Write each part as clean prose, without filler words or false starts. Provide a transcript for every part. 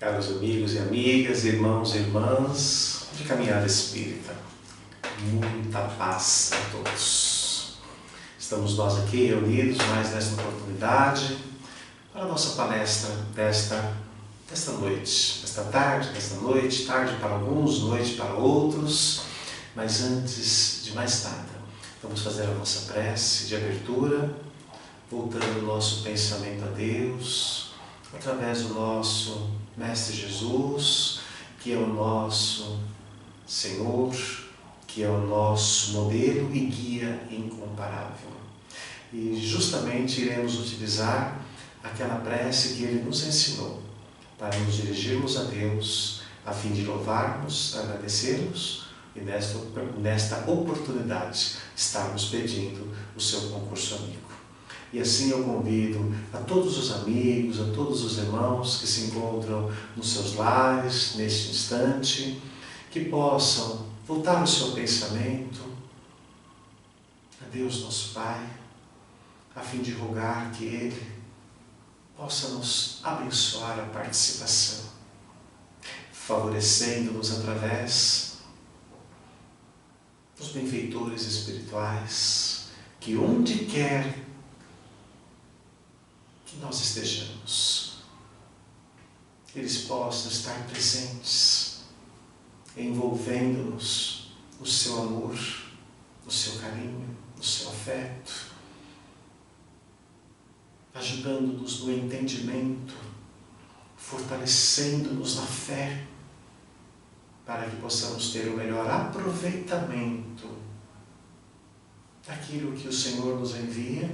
Caros amigos e amigas, irmãos e irmãs de Caminhada Espírita, muita paz a todos. Estamos nós aqui reunidos mais nesta oportunidade para a nossa palestra desta noite, desta tarde, desta noite, tarde para alguns, noite para outros, mas antes de mais nada, vamos fazer a nossa prece de abertura, voltando o nosso pensamento a Deus, através do nosso Mestre Jesus, que é o nosso Senhor, que é o nosso modelo e guia incomparável. E justamente iremos utilizar aquela prece que Ele nos ensinou, para nos dirigirmos a Deus, a fim de louvarmos, agradecermos e nesta oportunidade estarmos pedindo o seu concurso amigo. E assim eu convido a todos os amigos, a todos os irmãos que se encontram nos seus lares, neste instante, que possam voltar o seu pensamento a Deus nosso Pai, a fim de rogar que Ele possa nos abençoar a participação, favorecendo-nos através dos benfeitores espirituais, que onde quer que nós estejamos, eles possam estar presentes, envolvendo-nos no seu amor, no seu carinho, no seu afeto, ajudando-nos no entendimento, fortalecendo-nos na fé, para que possamos ter o melhor aproveitamento daquilo que o Senhor nos envia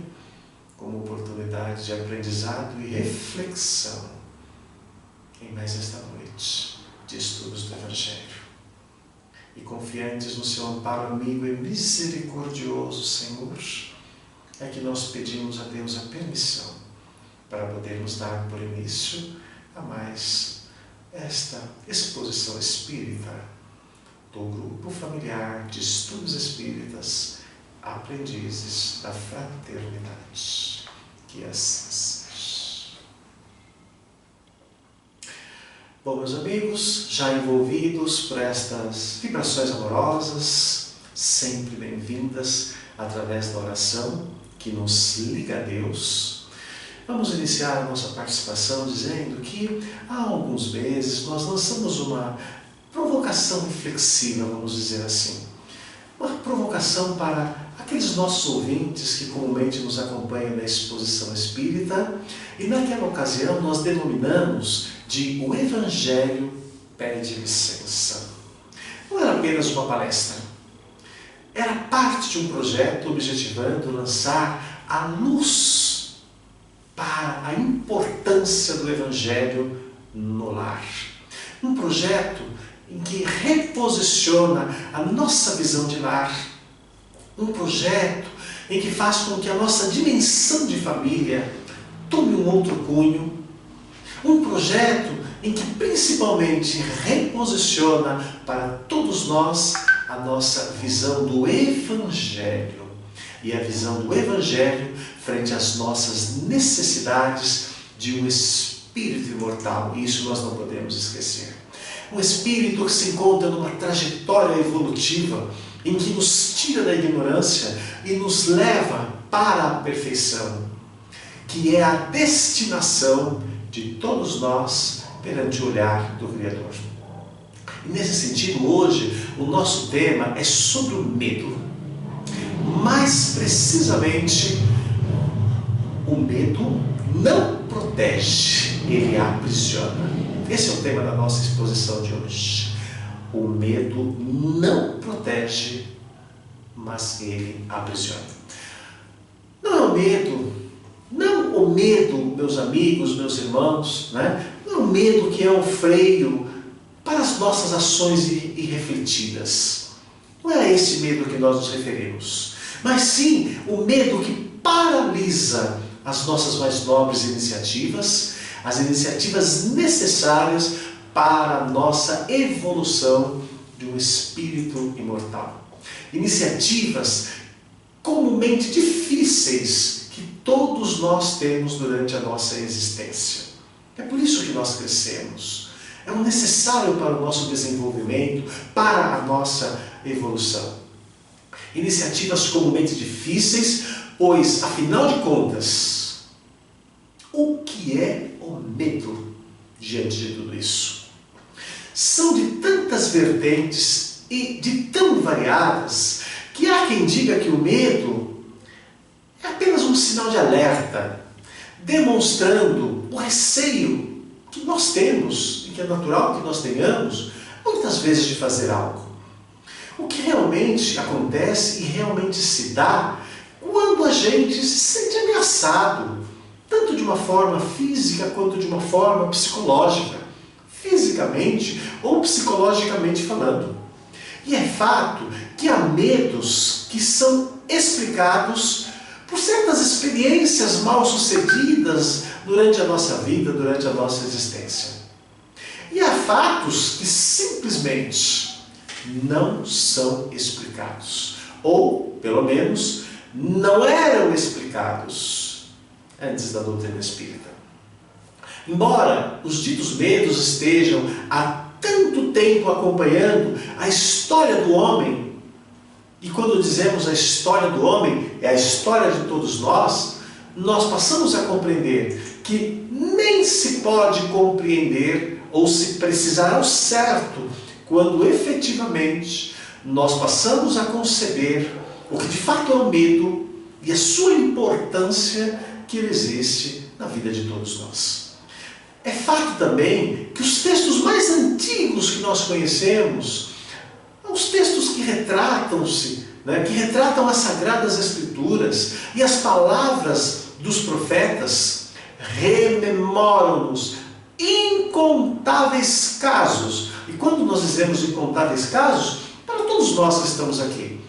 como oportunidade de aprendizado e reflexão em mais esta noite de estudos do Evangelho. E confiantes no seu amparo amigo e misericordioso Senhor, é que nós pedimos a Deus a permissão para podermos dar por início a mais esta exposição espírita do Grupo Familiar de Estudos Espíritas Aprendizes da Fraternidade. Que assim seja. Bom, meus amigos, já envolvidos por estas vibrações amorosas, sempre bem-vindas através da oração que nos liga a Deus, vamos iniciar a nossa participação dizendo que há alguns meses nós lançamos uma provocação reflexiva, vamos dizer assim. Uma provocação para aqueles nossos ouvintes que comumente nos acompanham na exposição espírita, e naquela ocasião nós denominamos de O Evangelho Pede Licença. Não era apenas uma palestra, era parte de um projeto objetivando lançar a luz para a importância do Evangelho no lar. Um projeto em que reposiciona a nossa visão de lar. Um projeto em que faz com que a nossa dimensão de família tome um outro cunho. Um projeto em que principalmente reposiciona para todos nós a nossa visão do Evangelho. E a visão do Evangelho frente às nossas necessidades de um espírito imortal. E isso nós não podemos esquecer. Um espírito que se encontra numa trajetória evolutiva em que nos tira da ignorância e nos leva para a perfeição, que é a destinação de todos nós perante o olhar do Criador. E nesse sentido, hoje, o nosso tema é sobre o medo. Mais precisamente, o medo não protege, ele aprisiona. Esse é o tema da nossa exposição de hoje. O medo não protege, mas ele aprisiona. Não o medo, meus amigos, meus irmãos, né? Não é o medo que é o freio para as nossas ações irrefletidas. Não é a esse medo que nós nos referimos, mas sim o medo que paralisa as nossas mais nobres iniciativas, as iniciativas necessárias para a nossa evolução de um espírito imortal. Iniciativas comumente difíceis que todos nós temos durante a nossa existência. É por isso que nós crescemos. É o necessário para o nosso desenvolvimento, para a nossa evolução. Iniciativas comumente difíceis, pois, afinal de contas, o que é o medo diante de tudo isso? São de tantas vertentes e de tão variadas que há quem diga que o medo é apenas um sinal de alerta, demonstrando o receio que nós temos, e que é natural que nós tenhamos, muitas vezes de fazer algo. O que realmente acontece e realmente se dá quando a gente se sente ameaçado, tanto de uma forma física quanto de uma forma psicológica, fisicamente ou psicologicamente falando. E é fato que há medos que são explicados por certas experiências mal sucedidas durante a nossa vida, durante a nossa existência. E há fatos que simplesmente não são explicados, ou, pelo menos, não eram explicados antes da doutrina espírita. Embora os ditos medos estejam há tanto tempo acompanhando a história do homem, e quando dizemos a história do homem, é a história de todos nós, nós passamos a compreender que nem se pode compreender ou se precisar ao certo quando efetivamente nós passamos a conceber o que de fato é o medo e a sua importância que ele existe na vida de todos nós. É fato também que os textos mais antigos que nós conhecemos, os textos que retratam-se, que retratam as Sagradas Escrituras e as palavras dos profetas, rememoram-nos incontáveis casos. E quando nós dizemos incontáveis casos, para todos nós que estamos aqui,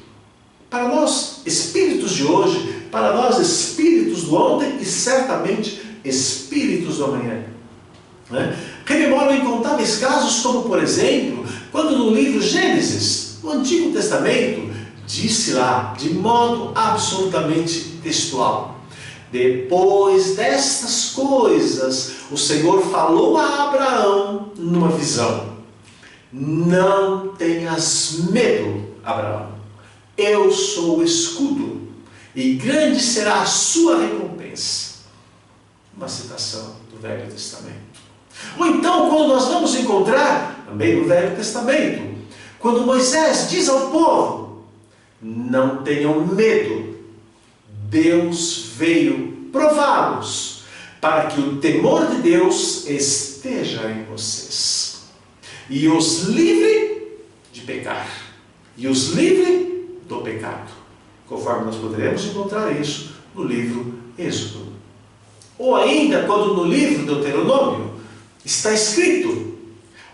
para nós espíritos de hoje, para nós espíritos do ontem e certamente espíritos do amanhã. Rememoram incontáveis casos, como por exemplo, quando no livro Gênesis, no Antigo Testamento, disse lá, de modo absolutamente textual: depois destas coisas, o Senhor falou a Abraão numa visão: não tenhas medo, Abraão, eu sou o escudo, e grande será a sua recompensa. Uma citação do Velho Testamento. Ou então, quando nós vamos encontrar, também no Velho Testamento, quando Moisés diz ao povo: não tenham medo, Deus veio prová-los, para que o temor de Deus esteja em vocês, e os livre de pecar, e os livre do pecado, conforme nós poderemos encontrar isso no livro Êxodo. Ou ainda, quando no livro Deuteronômio está escrito: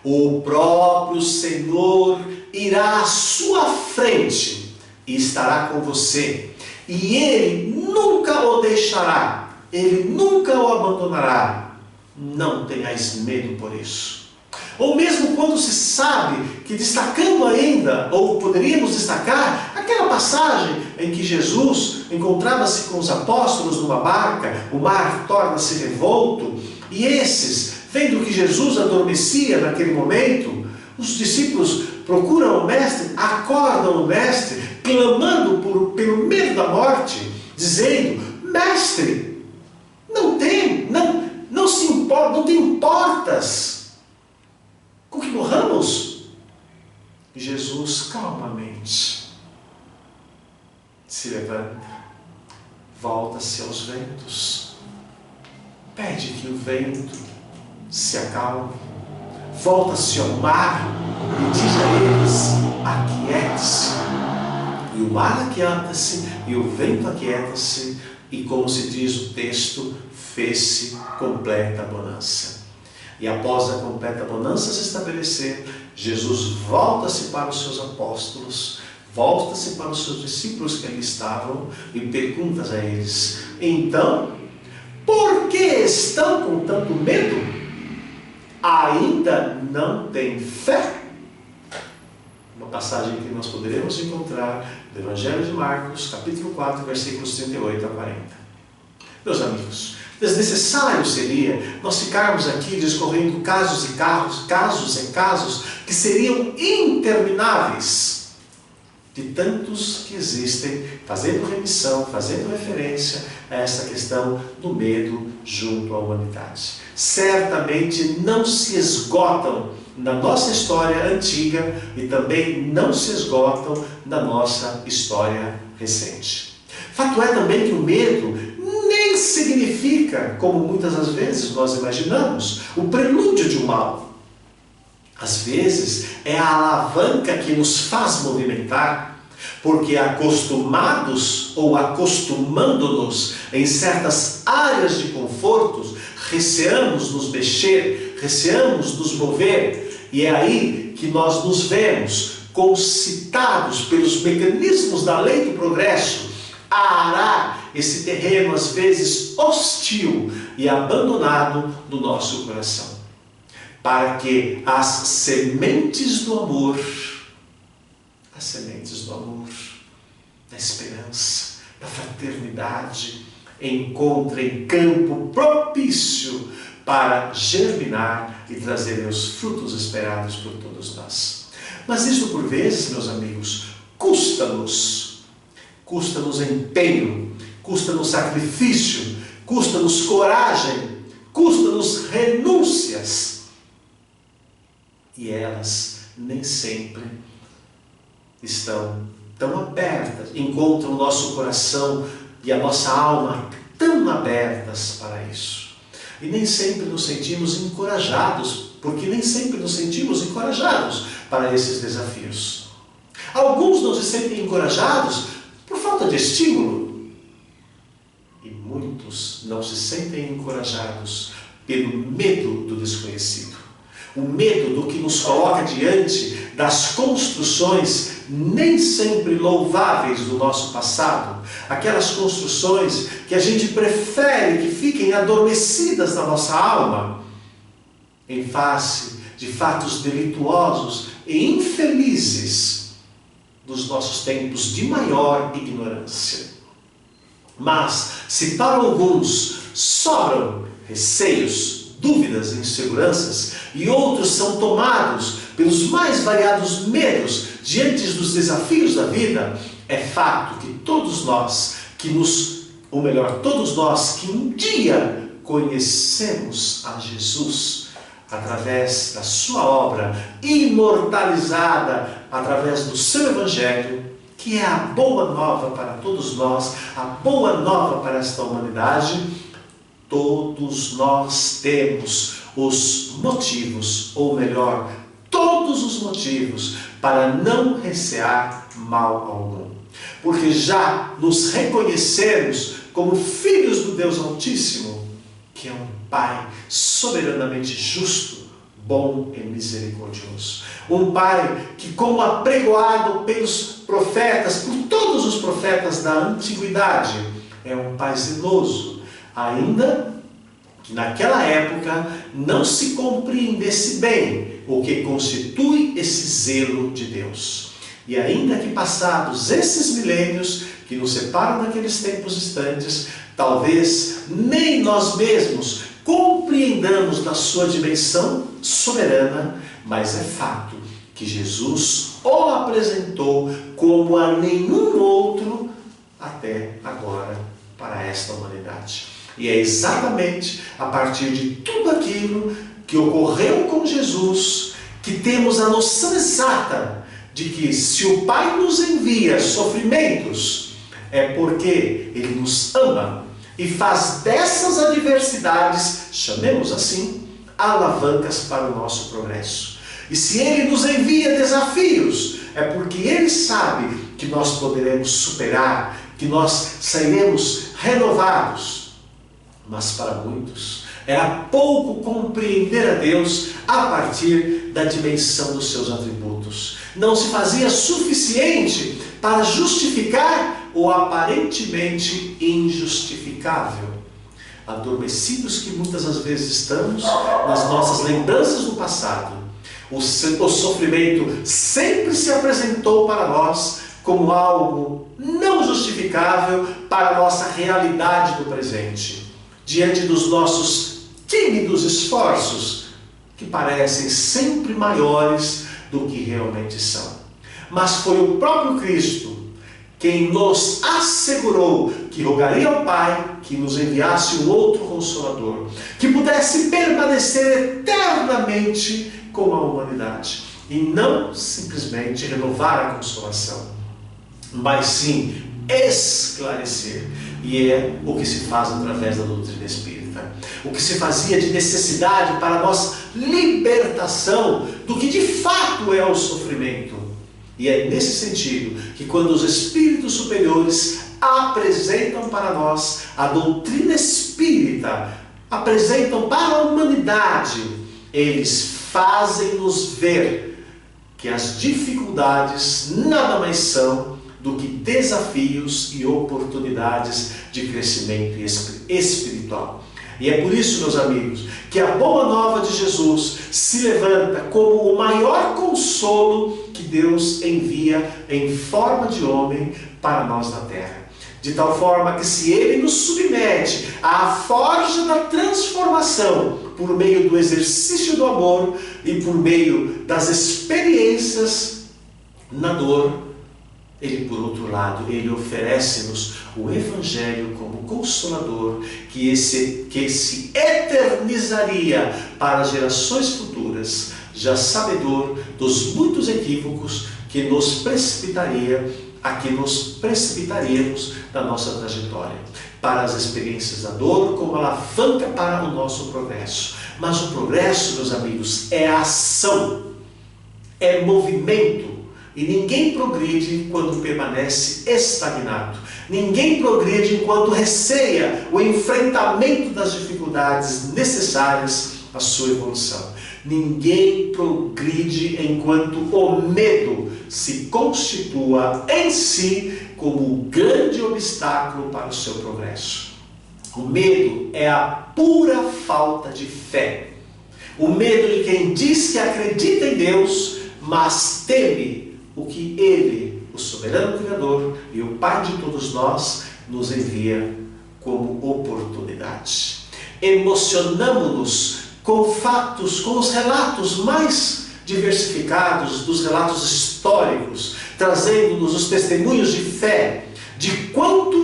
o próprio Senhor irá à sua frente e estará com você, e Ele nunca o deixará, Ele nunca o abandonará. Não tenhais medo por isso. Ou mesmo quando se sabe que, destacando ainda, ou poderíamos destacar, aquela passagem em que Jesus encontrava-se com os apóstolos numa barca, o mar torna-se revolto, e esses, vendo que Jesus adormecia naquele momento, os discípulos procuram o Mestre, acordam o Mestre, clamando pelo medo da morte, dizendo: Mestre, não te importas com que morramos? E Jesus calmamente se levanta, volta-se aos ventos, pede que o vento se acalme, volta-se ao mar e diz a eles: aquiete-se. E o mar aquieta-se e o vento aquieta-se, e como se diz o texto, fez-se completa bonança. E após a completa bonança se estabelecer, Jesus volta-se para os seus apóstolos, volta-se para os seus discípulos que ali estavam e pergunta a eles: então, por que estão com tanto medo? Ainda não têm fé? Uma passagem que nós poderemos encontrar no Evangelho de Marcos, capítulo 4, versículos 38 a 40. Meus amigos, Desnecessário seria nós ficarmos aqui discorrendo casos e casos que seriam intermináveis, de tantos que existem, fazendo remissão, fazendo referência a essa questão do medo junto à humanidade. Certamente não se esgotam na nossa história antiga e também não se esgotam na nossa história recente. Fato é também que o medo nem significa, como muitas das vezes nós imaginamos, o prelúdio de um mal. Às vezes é a alavanca que nos faz movimentar, porque acostumados ou acostumando-nos em certas áreas de conforto, receamos nos mexer, receamos nos mover, e é aí que nós nos vemos concitados pelos mecanismos da lei do progresso a arar esse terreno às vezes hostil e abandonado do nosso coração, para que as sementes do amor, da esperança, da fraternidade, encontrem campo propício para germinar e trazer os frutos esperados por todos nós. Mas isso por vezes, meus amigos, custa-nos empenho, custa-nos sacrifício, custa-nos coragem, custa-nos renúncias. E elas nem sempre estão tão abertas, encontram o nosso coração e a nossa alma tão abertas para isso. E nem sempre nos sentimos encorajados, porque nem sempre nos sentimos encorajados para esses desafios. Alguns não se sentem encorajados por falta de estímulo. E muitos não se sentem encorajados pelo medo do desconhecido. O medo do que nos coloca diante das construções nem sempre louváveis do nosso passado. Aquelas construções que a gente prefere que fiquem adormecidas na nossa alma, em face de fatos delituosos e infelizes dos nossos tempos de maior ignorância. Mas, se para alguns sobram receios, dúvidas e inseguranças, e outros são tomados pelos mais variados medos diante dos desafios da vida, é fato que todos nós que um dia conhecemos a Jesus, através da sua obra imortalizada, através do seu Evangelho, que é a boa nova para todos nós, a boa nova para esta humanidade, todos nós temos os motivos, ou melhor, todos os motivos para não recear mal algum. Porque já nos reconhecemos como filhos do Deus Altíssimo, que é um Pai soberanamente justo, bom e misericordioso. Um Pai que, como apregoado pelos profetas, por todos os profetas da antiguidade, é um Pai zeloso, ainda que naquela época não se compreendesse bem o que constitui esse zelo de Deus. E ainda que passados esses milênios que nos separam daqueles tempos distantes, talvez nem nós mesmos compreendamos da sua dimensão soberana, mas é fato que Jesus o apresentou como a nenhum outro até agora para esta humanidade. E é exatamente a partir de tudo aquilo que ocorreu com Jesus que temos a noção exata de que se o Pai nos envia sofrimentos, é porque Ele nos ama e faz dessas adversidades, chamemos assim, alavancas para o nosso progresso. E se Ele nos envia desafios, é porque Ele sabe que nós poderemos superar, que nós sairemos renovados. Mas para muitos era pouco compreender a Deus a partir da dimensão dos seus atributos. Não se fazia suficiente para justificar o aparentemente injustificável. Adormecidos que muitas das vezes estamos nas nossas lembranças do passado, o sofrimento sempre se apresentou para nós como algo não justificável para a nossa realidade do presente. diante dos nossos tímidos esforços, que parecem sempre maiores do que realmente são. Mas foi o próprio Cristo quem nos assegurou que rogaria ao Pai que nos enviasse um outro Consolador, que pudesse permanecer eternamente com a humanidade, e não simplesmente renovar a consolação, mas sim esclarecer. E é o que se faz através da doutrina espírita. O que se fazia de necessidade para a nossa libertação do que de fato é o sofrimento. E é nesse sentido que quando os espíritos superiores apresentam para nós a doutrina espírita, apresentam para a humanidade, eles fazem-nos ver que as dificuldades nada mais são do que desafios e oportunidades de crescimento espiritual. E é por isso, meus amigos, que a boa nova de Jesus se levanta como o maior consolo que Deus envia em forma de homem para nós na terra. De tal forma que se Ele nos submete à forja da transformação por meio do exercício do amor e por meio das experiências na dor, Ele, por outro lado, Ele oferece-nos o Evangelho como Consolador, que se eternizaria para as gerações futuras, já sabedor dos muitos equívocos que nos precipitaríamos na nossa trajetória, para as experiências da dor como alavanca para o nosso progresso. Mas o progresso, meus amigos, é ação, é movimento. E ninguém progride quando permanece estagnado. Ninguém progride enquanto receia o enfrentamento das dificuldades necessárias à sua evolução. Ninguém progride enquanto o medo se constitua em si como o grande obstáculo para o seu progresso. O medo é a pura falta de fé. O medo de quem diz que acredita em Deus, mas teme o que Ele, o soberano Criador e o Pai de todos nós, nos envia como oportunidade. Emocionamo-nos com fatos, com os relatos mais diversificados dos relatos históricos, trazendo-nos os testemunhos de fé de quantos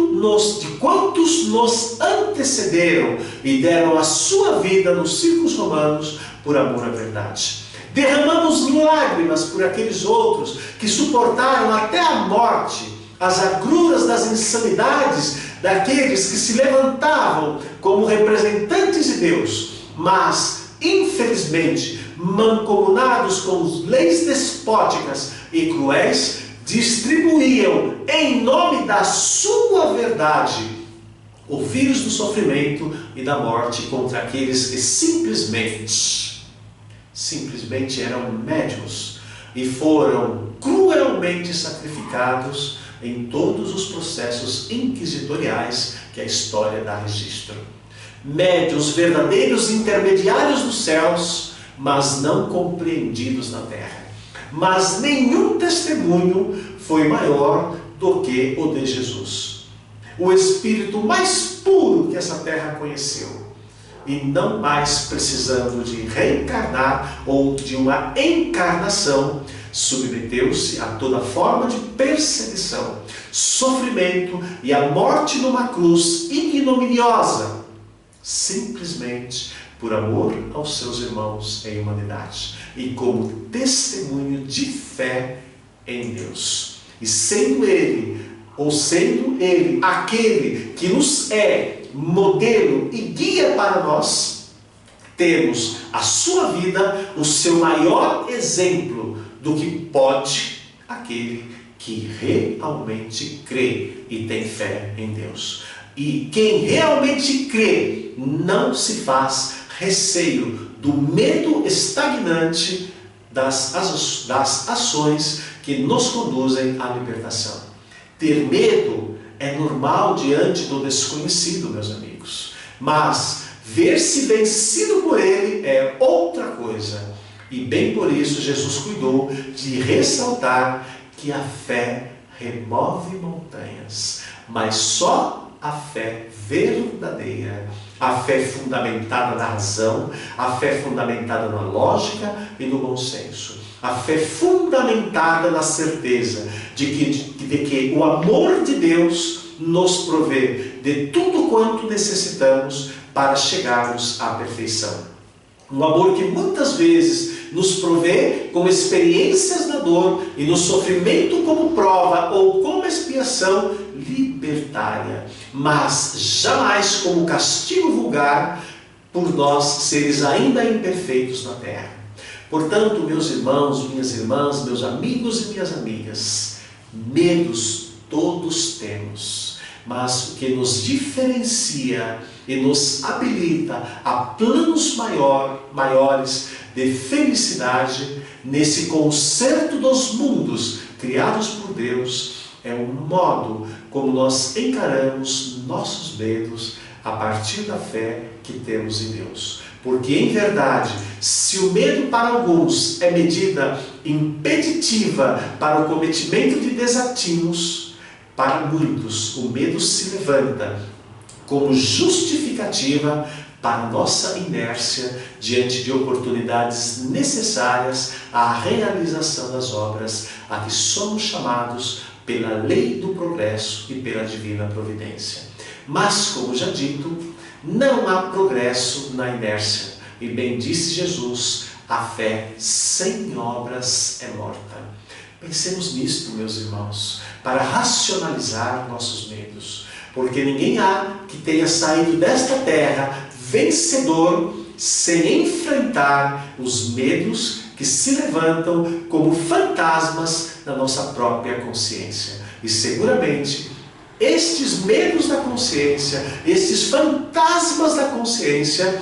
nos antecederam e deram a sua vida nos circos romanos por amor à verdade. Derramamos lágrimas por aqueles outros que suportaram até a morte as agruras das insanidades daqueles que se levantavam como representantes de Deus, mas, infelizmente, mancomunados com leis despóticas e cruéis, distribuíam, em nome da sua verdade, o vírus do sofrimento e da morte contra aqueles que simplesmente eram médios e foram cruelmente sacrificados em todos os processos inquisitoriais que a história dá registro. Médios verdadeiros intermediários dos céus, mas não compreendidos na terra. Mas nenhum testemunho foi maior do que o de Jesus, o Espírito mais puro que essa terra conheceu. E não mais precisando de reencarnar ou de uma encarnação, submeteu-se a toda forma de perseguição, sofrimento e a morte numa cruz ignominiosa, simplesmente por amor aos seus irmãos em humanidade e como testemunho de fé em Deus. E sendo Ele aquele que nos é modelo e guia para nós, temos a sua vida o seu maior exemplo do que pode aquele que realmente crê e tem fé em Deus. E quem realmente crê não se faz receio do medo estagnante das ações que nos conduzem à libertação. Ter medo é normal diante do desconhecido, meus amigos. Mas ver-se vencido por ele é outra coisa. E bem por isso Jesus cuidou de ressaltar que a fé remove montanhas, mas só a fé verdadeira A fé fundamentada na razão, a fé fundamentada na lógica e no bom senso. A fé fundamentada na certeza de que o amor de Deus nos provê de tudo quanto necessitamos para chegarmos à perfeição. Um amor que muitas vezes nos provê com experiências na dor e no sofrimento como prova ou como expiação libertária, mas jamais como castigo vulgar por nós seres ainda imperfeitos na terra. Portanto, meus irmãos, minhas irmãs, meus amigos e minhas amigas, medos todos temos, mas o que nos diferencia e nos habilita a planos maiores de felicidade nesse concerto dos mundos criados por Deus é o modo como nós encaramos nossos medos a partir da fé que temos em Deus. Porque, em verdade, se o medo para alguns é medida impeditiva para o cometimento de desatinos, para muitos o medo se levanta como justificativa para nossa inércia diante de oportunidades necessárias à realização das obras a que somos chamados pela lei do progresso e pela divina providência. Mas, como já dito, não há progresso na inércia. E bem disse Jesus, a fé sem obras é morta. Pensemos nisto, meus irmãos, para racionalizar nossos medos. Porque ninguém há que tenha saído desta terra vencedor sem enfrentar os medos que se levantam como fantasmas na nossa própria consciência. E seguramente estes medos da consciência, estes fantasmas da consciência,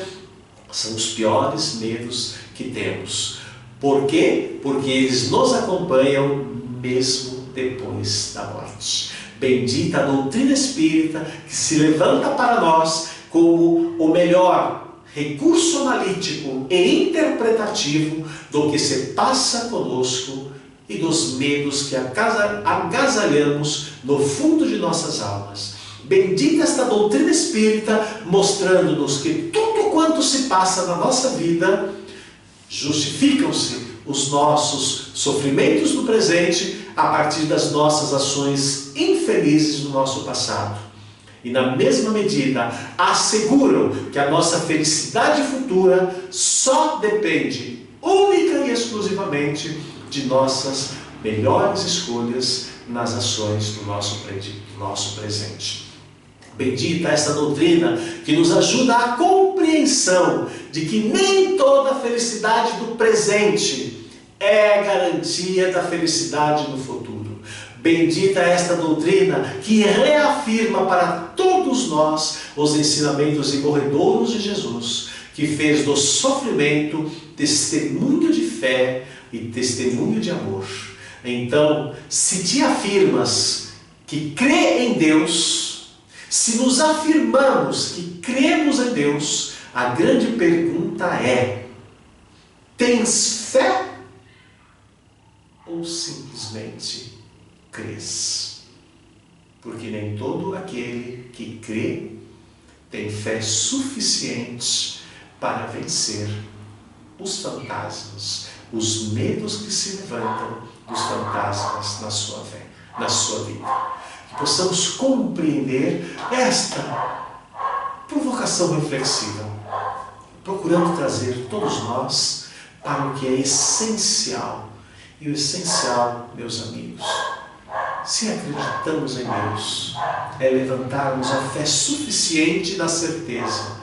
são os piores medos que temos. Por quê? Porque eles nos acompanham mesmo depois da morte. Bendita a doutrina espírita que se levanta para nós como o melhor recurso analítico e interpretativo do que se passa conosco e dos medos que agasalhamos no fundo de nossas almas. Bendita esta doutrina espírita, mostrando-nos que tudo quanto se passa na nossa vida, justificam-se os nossos sofrimentos no presente a partir das nossas ações infelizes no nosso passado. E na mesma medida asseguram que a nossa felicidade futura só depende única e exclusivamente de nossas melhores escolhas nas ações do nosso presente. Bendita esta doutrina que nos ajuda à compreensão de que nem toda a felicidade do presente é garantia da felicidade no futuro. Bendita esta doutrina que reafirma para todos nós os ensinamentos imorredouros de Jesus, que fez do sofrimento testemunho de fé e testemunho de amor. Então, se te afirmas que crê em Deus, se nos afirmamos que cremos em Deus, a grande pergunta é: tens fé ou simplesmente crês? Porque nem todo aquele que crê tem fé suficiente para vencer os fantasmas, os medos que se levantam dos fantasmas na sua vida. Que possamos compreender esta provocação reflexiva, procurando trazer todos nós para o que é essencial. E o essencial, meus amigos, se acreditamos em Deus, é levantarmos a fé suficiente na certeza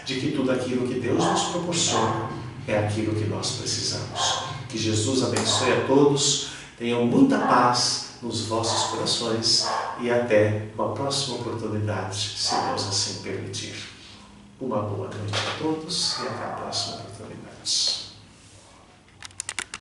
de que tudo aquilo que Deus nos proporciona é aquilo que nós precisamos. Que Jesus abençoe a todos, tenham muita paz nos vossos corações e até uma próxima oportunidade, se Deus assim permitir. Uma boa noite a todos e até a próxima oportunidade.